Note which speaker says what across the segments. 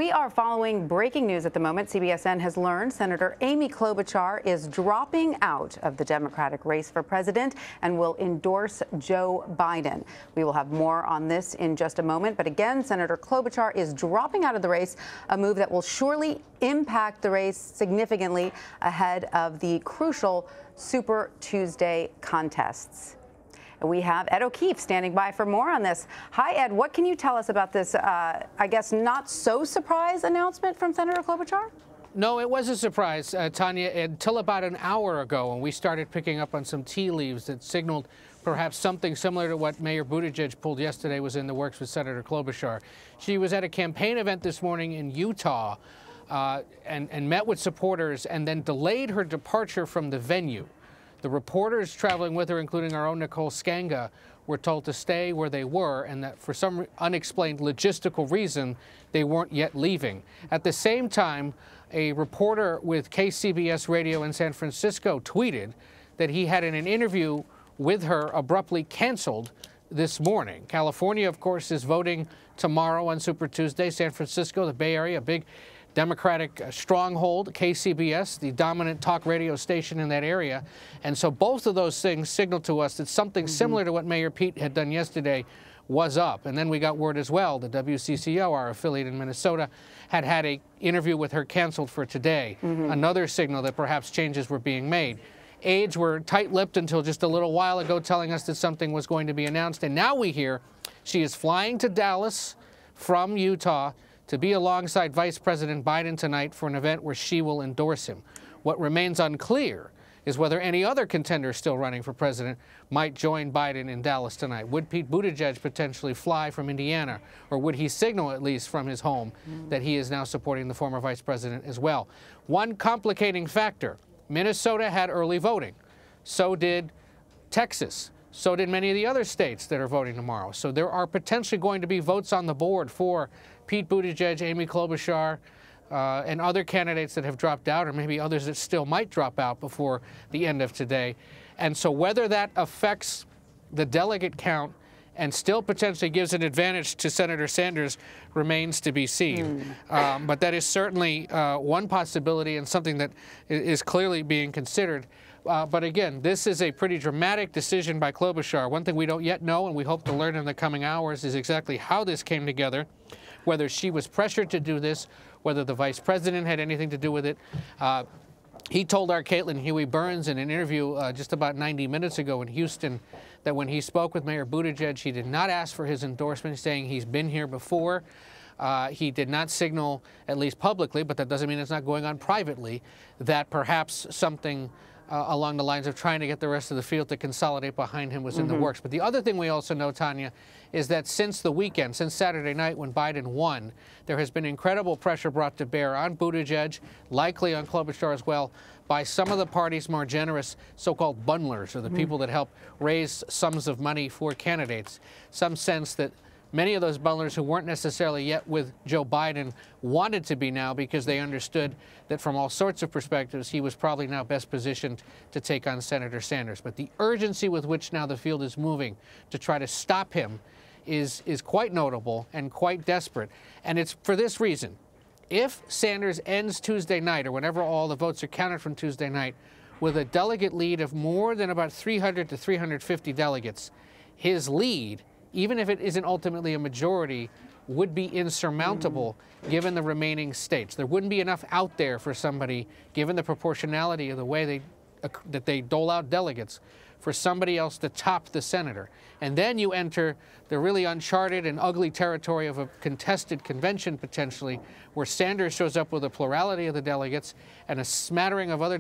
Speaker 1: We are following breaking news at the moment. CBSN has learned Senator Amy Klobuchar is dropping out of the Democratic race for president and will endorse Joe Biden. We will have more on this in just a moment. But again, Senator Klobuchar is dropping out of the race, a move that will surely impact the race significantly ahead of the crucial Super Tuesday contests. We have Ed O'Keefe standing by for more on this. Hi, Ed. What can you tell us about this, I guess, not so surprise announcement from Senator Klobuchar?
Speaker 2: No, it was a surprise, Tanya, until about an hour ago when we started picking up on some tea leaves that signaled perhaps something similar to what Mayor Buttigieg pulled yesterday was in the works with Senator Klobuchar. She was at a campaign event this morning in Utah and met with supporters and then delayed her departure from the venue. The reporters traveling with her, including our own Nicole Skanga, were told to stay where they were and that for some unexplained logistical reason, they weren't yet leaving. At the same time, a reporter with KCBS Radio in San Francisco tweeted that he had an interview with her abruptly canceled this morning. California, of course, is voting tomorrow on Super Tuesday. San Francisco, the Bay Area, a big Democratic stronghold, KCBS, the dominant talk radio station in that area. And so both of those things signal to us that something similar to what Mayor Pete had done yesterday was up. And then we got word as well, the WCCO, our affiliate in Minnesota, had an interview with her canceled for today. Another signal that perhaps changes were being made. Aides were tight-lipped until just a little while ago, telling us that something was going to be announced. And now we hear she is flying to Dallas from Utah to be alongside Vice President Biden tonight for an event where she will endorse him. What remains unclear is whether any other contender still running for president might join Biden in Dallas tonight. Would Pete Buttigieg potentially fly from Indiana, or would he signal, at least from his home, that he is now supporting the former vice president as well? One complicating factor, Minnesota had early voting. So did Texas. So did many of the other states that are voting tomorrow. So there are potentially going to be votes on the board for Pete Buttigieg, Amy Klobuchar, and other candidates that have dropped out, or maybe others that still might drop out before the end of today. And so whether that affects the delegate count and still potentially gives an advantage to Senator Sanders remains to be seen. But that is certainly one possibility and something that is clearly being considered. But again, this is a pretty dramatic decision by Klobuchar. One thing we don't yet know, and we hope to learn in the coming hours, is exactly how this came together, whether she was pressured to do this, whether the vice president had anything to do with it. He told our Caitlin Huey-Burns in an interview just about 90 minutes ago in Houston that when he spoke with Mayor Buttigieg, he did not ask for his endorsement, saying he's been here before. He did not signal, at least publicly, but that doesn't mean it's not going on privately, that perhaps something along the lines of trying to get the rest of the field to consolidate behind him was in the works. But the other thing we also know, Tanya, is that since the weekend, since Saturday night when Biden won, there has been incredible pressure brought to bear on Buttigieg, likely on Klobuchar as well, by some of the party's more generous so-called bundlers, or the people that help raise sums of money for candidates. Some sense that many of those bundlers who weren't necessarily yet with Joe Biden wanted to be now because they understood that from all sorts of perspectives, he was probably now best positioned to take on Senator Sanders. But the urgency with which now the field is moving to try to stop him is quite notable and quite desperate. And it's for this reason. If Sanders ends Tuesday night, or whenever all the votes are counted from Tuesday night, with a delegate lead of more than about 300 to 350 delegates, his lead, even if it isn't ultimately a majority, would be insurmountable given the remaining states. There wouldn't be enough out there for somebody, given the proportionality of the way that they dole out delegates, for somebody else to top the senator. And then you enter the really uncharted and ugly territory of a contested convention, potentially, where Sanders shows up with a plurality of the delegates and a smattering of other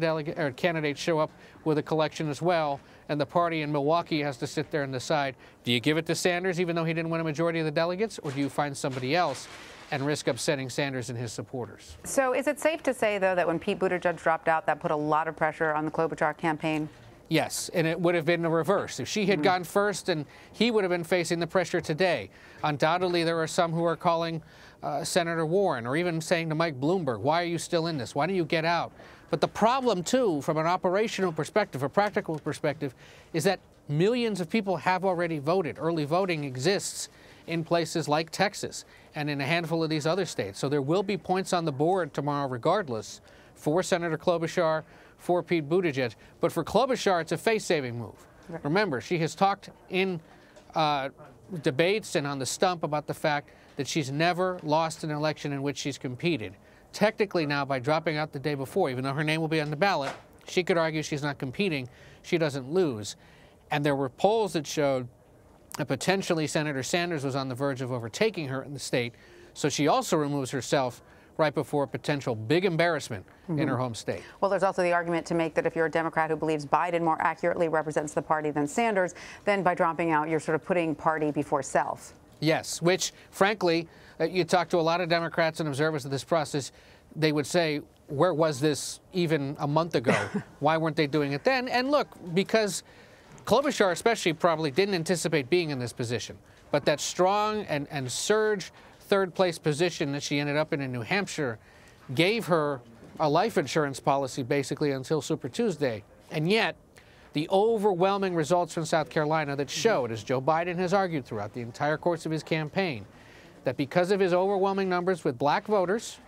Speaker 2: candidates show up with a collection as well, and the party in Milwaukee has to sit there and decide, do you give it to Sanders even though he didn't win a majority of the delegates, or do you find somebody else and risk upsetting Sanders and his supporters?
Speaker 1: So is it safe to say, though, that when Pete Buttigieg dropped out, that put a lot of pressure on the Klobuchar campaign?
Speaker 2: Yes, and it would have been the reverse. If she had gone first, and he would have been facing the pressure today. Undoubtedly, there are some who are calling Senator Warren, or even saying to Mike Bloomberg, why are you still in this? Why don't you get out? But the problem, too, from an operational perspective, a practical perspective, is that millions of people have already voted. Early voting exists in places like Texas and in a handful of these other states. So there will be points on the board tomorrow regardless for Senator Klobuchar, for Pete Buttigieg. But for Klobuchar, it's a face-saving move. Right. Remember, she has talked in debates and on the stump about the fact that she's never lost an election in which she's competed. Technically now, by dropping out the day before, even though her name will be on the ballot, she could argue she's not competing, she doesn't lose. And there were polls that showed that potentially Senator Sanders was on the verge of overtaking her in the state, so she also removes herself right before a potential big embarrassment in her home state.
Speaker 1: Well, there's also the argument to make that if you're a Democrat who believes Biden more accurately represents the party than Sanders, then by dropping out, you're sort of putting party before self. Yes,
Speaker 2: which, frankly, you talk to a lot of Democrats and observers of this process, they would say, where was this even a month ago? Why weren't they doing it then? And look, because Klobuchar especially probably didn't anticipate being in this position, but that strong and surge third-place position that she ended up in New Hampshire gave her a life insurance policy basically until Super Tuesday. And yet, the overwhelming results from South Carolina that showed, as Joe Biden has argued throughout the entire course of his campaign, that because of his overwhelming numbers with black voters,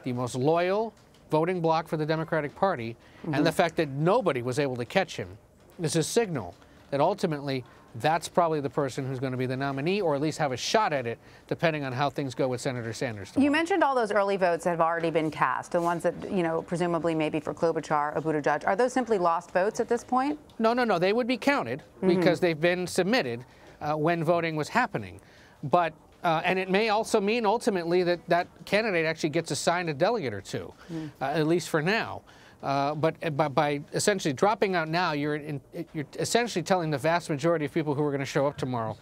Speaker 2: the most loyal voting bloc for the Democratic Party, and the fact that nobody was able to catch him, is a signal that ultimately that's probably the person who's going to be the nominee, or at least have a shot at it, depending on how things go with Senator Sanders tomorrow.
Speaker 1: You mentioned all those early votes that have already been cast, the ones that, you know, presumably maybe for Klobuchar or Buttigieg. Are those simply lost votes at this point?
Speaker 2: No. They would be counted because they've been submitted when voting was happening. But and it may also mean ultimately that that candidate actually gets assigned a delegate or two, at least for now. But by essentially dropping out now, you're essentially telling the vast majority of people who are going to show up tomorrow,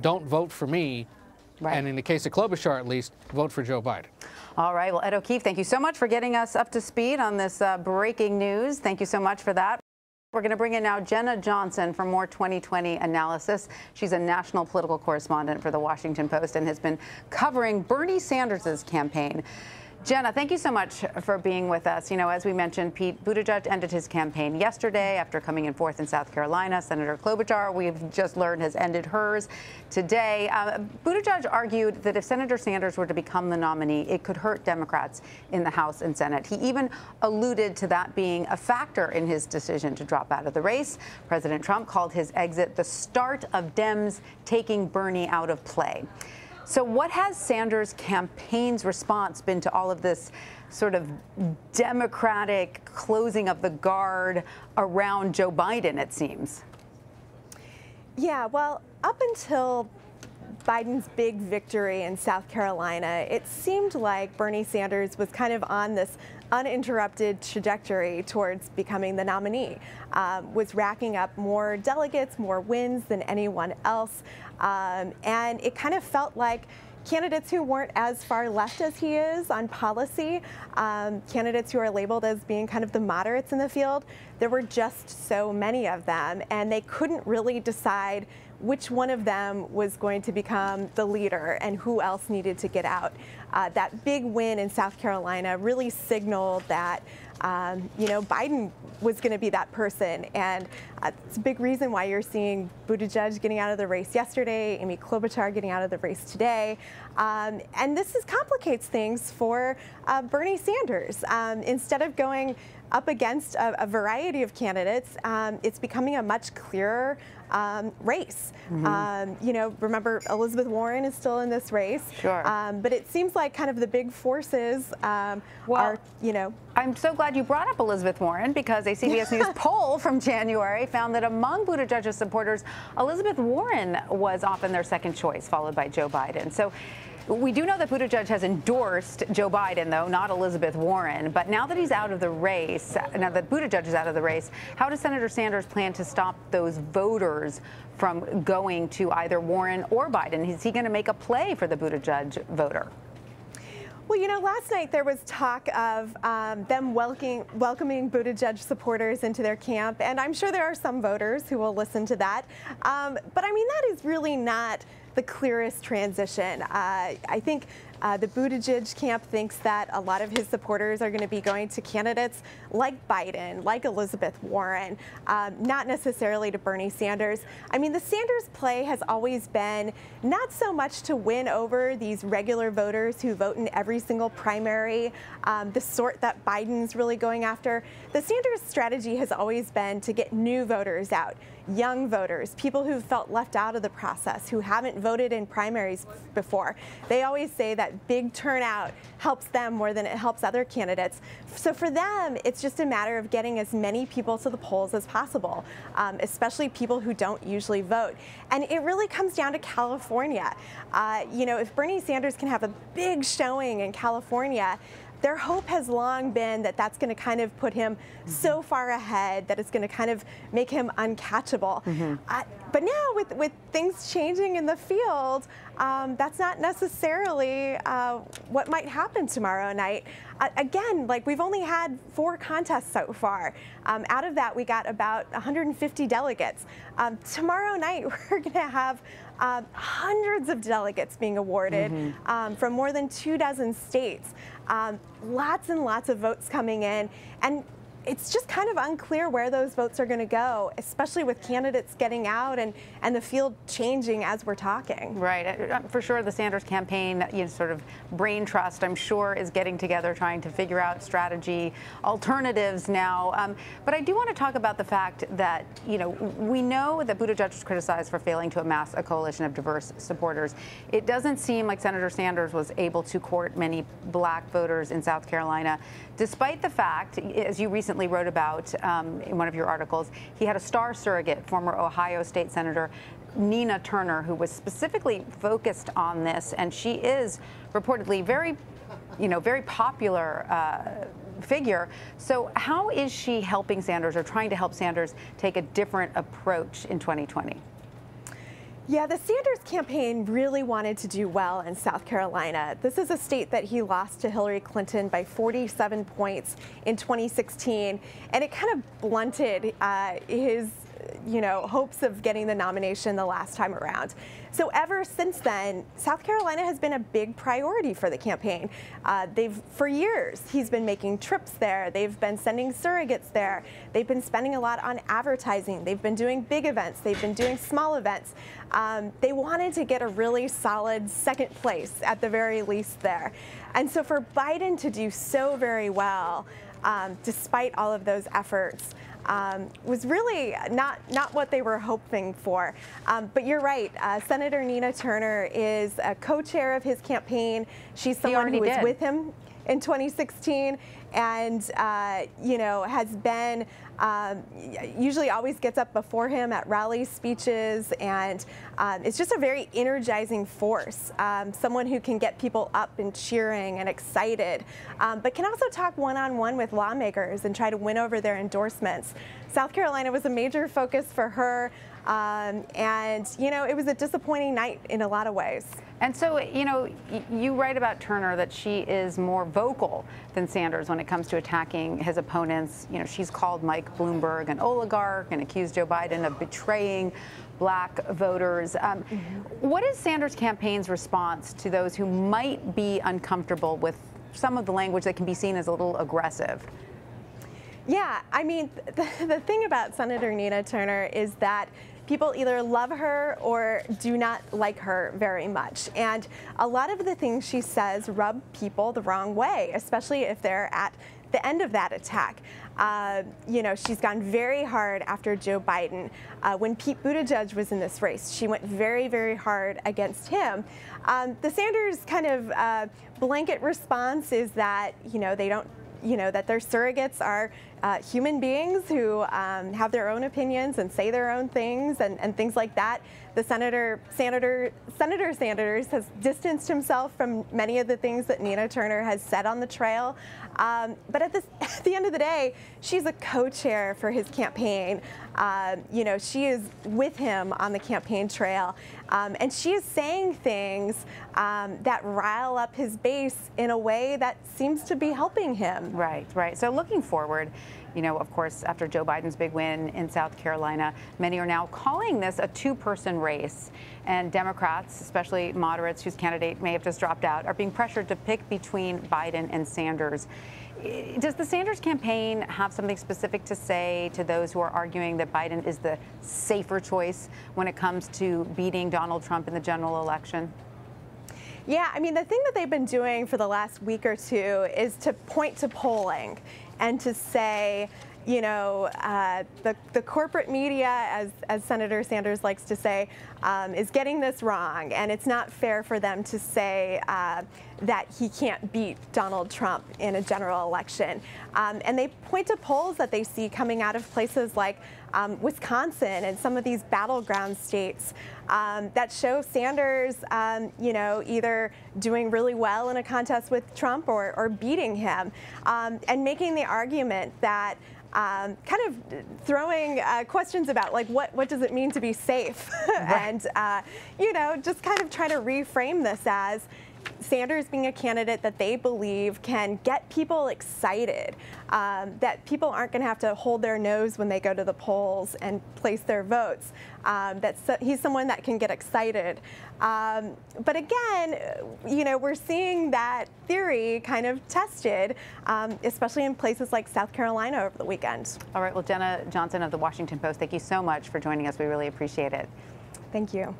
Speaker 2: don't vote for me, and in the case of Klobuchar at least, vote for Joe Biden.
Speaker 1: All right. Well, Ed O'Keefe, thank you so much for getting us up to speed on this breaking news. Thank you so much for that. We're going to bring in now Jenna Johnson for more 2020 analysis. She's a national political correspondent for The Washington Post and has been covering Bernie Sanders' campaign. Jenna, thank you so much for being with us. You know, as we mentioned, Pete Buttigieg ended his campaign yesterday after coming in fourth in South Carolina. Senator Klobuchar, we've just learned, has ended hers today. Buttigieg argued that if Senator Sanders were to become the nominee, it could hurt Democrats in the House and Senate. He even alluded to that being a factor in his decision to drop out of the race. President Trump called his exit the start of Dems taking Bernie out of play. So what has Sanders' campaign's response been to all of this sort of Democratic closing of the guard around Joe Biden, it seems?
Speaker 3: Yeah, well, up until Biden's big victory in South Carolina, it seemed like Bernie Sanders was kind of on this uninterrupted trajectory towards becoming the nominee, was racking up more delegates, more wins than anyone else. And it kind of felt like candidates who weren't as far left as he is on policy, candidates who are labeled as being kind of the moderates in the field, there were just so many of them, and they couldn't really decide which one of them was going to become the leader and who else needed to get out. That big win in South Carolina really signaled that you know, Biden was going to be that person, and it's a big reason why you're seeing Buttigieg getting out of the race yesterday, Amy Klobuchar getting out of the race today, and this complicates things for Bernie Sanders. Instead of going up against a variety of candidates, it's becoming a much clearer race. You know, remember, Elizabeth Warren is still in this race.
Speaker 1: Sure.
Speaker 3: But it seems like kind of the big forces are, you know.
Speaker 1: I'm so glad you brought up Elizabeth Warren, because a CBS News poll from January found that among Buttigieg's supporters, Elizabeth Warren was often their second choice, followed by Joe Biden. So we do know that Buttigieg has endorsed Joe Biden, though, not Elizabeth Warren. But now that he's out of the race, now that Buttigieg is out of the race, how does Senator Sanders plan to stop those voters from going to either Warren or Biden? Is he going to make a play for the Buttigieg voter?
Speaker 3: Well, you know, last night there was talk of them welcoming Buttigieg supporters into their camp, and I'm sure there are some voters who will listen to that. But I mean, that is really not the clearest transition. I think The Buttigieg camp thinks that a lot of his supporters are going to be going to candidates like Biden, like Elizabeth Warren, not necessarily to Bernie Sanders. I mean, the Sanders play has always been not so much to win over these regular voters who vote in every single primary, the sort that Biden's really going after. The Sanders strategy has always been to get new voters out, young voters, people who felt left out of the process, who haven't voted in primaries before. They always say that big turnout helps them more than it helps other candidates. So for them, it's just a matter of getting as many people to the polls as possible, especially people who don't usually vote. And it really comes down to California. You know, if Bernie Sanders can have a big showing in California, their hope has long been that that's going to kind of put him so far ahead that it's going to kind of make him uncatchable. But now with things changing in the field, that's not necessarily what might happen tomorrow night. Again, like, we've only had 4 contests so far. Out of that, we got about 150 delegates. Tomorrow night, we're going to have hundreds of delegates being awarded from more than 24 states. Lots and lots of votes coming in, and it's just kind of unclear where those votes are going to go, especially with candidates getting out and the field changing as we're talking.
Speaker 1: Right. For sure, the Sanders campaign, you know, sort of brain trust, I'm sure, is getting together, trying to figure out strategy, alternatives now. But I do want to talk about the fact that, you know, we know that Buttigieg was criticized for failing to amass a coalition of diverse supporters. It doesn't seem like Senator Sanders was able to court many black voters in South Carolina, despite the fact, as you recently wrote about in one of your articles, he had a star surrogate, former Ohio State Senator Nina Turner, who was specifically focused on this, and she is reportedly very popular figure. So how is she helping Sanders, or trying to help Sanders take a different approach in 2020?
Speaker 3: Yeah, the Sanders campaign really wanted to do well in South Carolina. This is a state that he lost to Hillary Clinton by 47 points in 2016, and it kind of blunted his hopes of getting the nomination the last time around. So ever since then, South Carolina has been a big priority for the campaign. For years, he's been making trips there. They've been sending surrogates there. They've been spending a lot on advertising. They've been doing big events. They've been doing small events. They wanted to get a really solid second place at the very least there. And so for Biden to do so very well, despite all of those efforts, was really not what they were hoping for. But you're right. Senator Nina Turner is a co-chair of his campaign. She's someone who was with him in 2016 and, has been usually always gets up before him at rally speeches, and it's just a very energizing force, someone who can get people up and cheering and excited, but can also talk one-on-one with lawmakers and try to win over their endorsements. South Carolina was a major focus for her, and, it was a disappointing night in a lot of ways.
Speaker 1: And so, you write about Turner that she is more vocal than Sanders when it comes to attacking his opponents. She's called Mike Bloomberg an oligarch and accused Joe Biden of betraying black voters. What is Sanders' campaign's response to those who might be uncomfortable with some of the language that can be seen as a little aggressive?
Speaker 3: Yeah, I mean, the thing about Senator Nina Turner is that people either love her or do not like her very much. And a lot of the things she says rub people the wrong way, especially if they're at the end of that attack. She's gone very hard after Joe Biden. When Pete Buttigieg was in this race, she went very, very hard against him. The Sanders kind of blanket response is that, they don't, that their surrogates are human beings who have their own opinions and say their own things and things like that. The Senator Sanders has distanced himself from many of the things that Nina Turner has said on the trail. But at the end of the day, she's a co-chair for his campaign. She is with him on the campaign trail. And she is saying things that rile up his base in a way that seems to be helping him.
Speaker 1: Right, right. So looking forward, You know, of course, after Joe Biden's big win in South Carolina, many are now calling this a two-person race. And Democrats, especially moderates whose candidate may have just dropped out, are being pressured to pick between Biden and Sanders. Does the Sanders campaign have something specific to say to those who are arguing that Biden is the safer choice when it comes to beating Donald Trump in the general election?
Speaker 3: Yeah, I mean, the thing that they've been doing for the last week or two is to point to polling and to say, you know, the corporate media, as Senator Sanders likes to say, is getting this wrong, and it's not fair for them to say that he can't beat Donald Trump in a general election. And they point to polls that they see coming out of places like Wisconsin and some of these battleground states that show Sanders, you know, either doing really well in a contest with Trump or beating him, and making the argument that kind of throwing questions about, like, what does it mean to be safe? Right. And, you know, just kind of trying to reframe this as Sanders being a candidate that they believe can get people excited, that people aren't going to have to hold their nose when they go to the polls and place their votes, he's someone that can get excited. But again, you know, we're seeing that theory kind of tested, especially in places like South Carolina over the weekend.
Speaker 1: All right, well, Jenna Johnson of the Washington Post, thank you so much for joining us. We really appreciate it.
Speaker 3: Thank you.